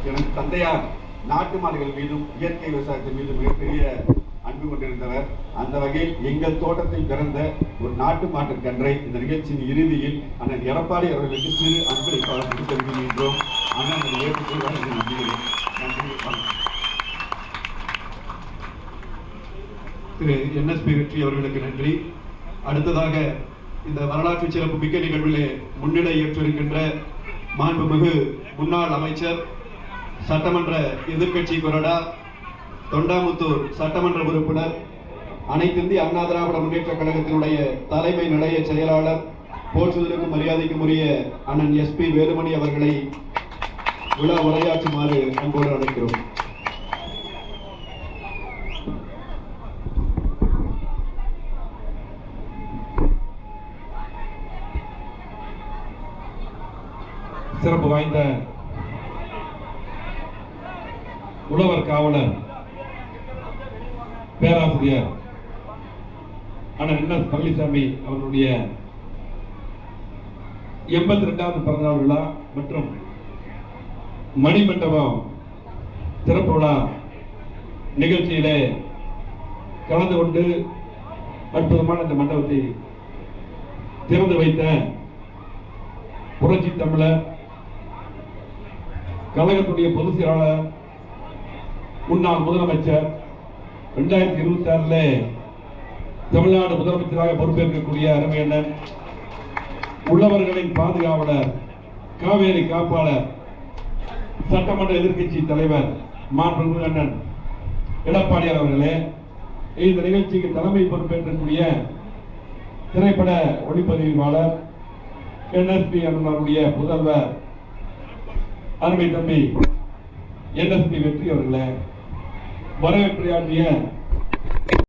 எனக்கு தந்தையார் நாட்டு மாடுகள் மீதும் இயற்கை விவசாயத்தின் மீதும் மிகப்பெரிய அன்பு கொண்டிருந்தவர். அந்த வகையில் எங்கள் தோட்டத்தில் பிறந்த ஒரு நாட்டு மாட்டு கன்றை இந்த நிகழ்ச்சியின் இறுதியில் அண்ணன் எடப்பாடி அவர்களுக்கு சிறு அன்பளிப்பாக கொடுத்திருக்கின்றோம். அண்ணன் ஏற்றுக்கொள்வார் என்று நம்புகிறேன். நன்றி. திரு NSP வெற்றி அவர்களுக்கு நன்றி. அடுத்ததாக இந்த வரலாற்று சிறப்பு மிக்க நிகழ்விலே முன்னிலை ஏற்றிருக்கின்ற மாண்புமிகு முன்னாள் அமைச்சர், சட்டமன்ற எதிர்க்கட்சி கொறடா, தொண்டாமுத்தூர் சட்டமன்ற உறுப்பினர், அனைத்து இந்திய அண்ணா திராவிட முன்னேற்ற கழகத்தினுடைய தலைமை நிலைய செயலாளர், போற்றுதலுக்கும் மரியாதைக்கும் உரிய அண்ணன் SP வேலுமணி அவர்களை விழா உரையாற்றுமாறு அன்போடு அழைக்கிறோம். சிறப்பு வாய்ந்த உழவர் காவலர் பேராசிரியர் அண்ணன் NS பழனிசாமி அவர்களுடைய 82வது பிறந்தநாள் விழா மற்றும் மணிமண்டபம் சிறப்பு விழா நிகழ்ச்சியிலே கலந்து கொண்டு அற்புதமான இந்த மண்டபத்தை திறந்து வைத்த புரட்சி தமிழர் கழகத்துடைய பொதுச் செயலாளர், முன்னாள் முதலமைச்சர், 2026 தமிழ்நாடு முதலமைச்சராக பொறுப்பேற்கக்கூடிய அருமையண்ணன், உள்ளவர்களின் பாதுகாவலர், காவேரி காப்பாளர், சட்டமன்ற எதிர்க்கட்சி தலைவர் மாண்புமிகு அண்ணன் எடப்பாடியார் அவர்களே, இந்த நிகழ்ச்சிக்கு தலைமை பொறுப்பேற்கக்கூடிய திரைப்பட ஒளிப்பதிவாளர் NSP அண்ணனுடைய புதல்வர் அருமை தம்பி NSP வெற்றி அவர்களே, வரவேற்புரையாற்றிய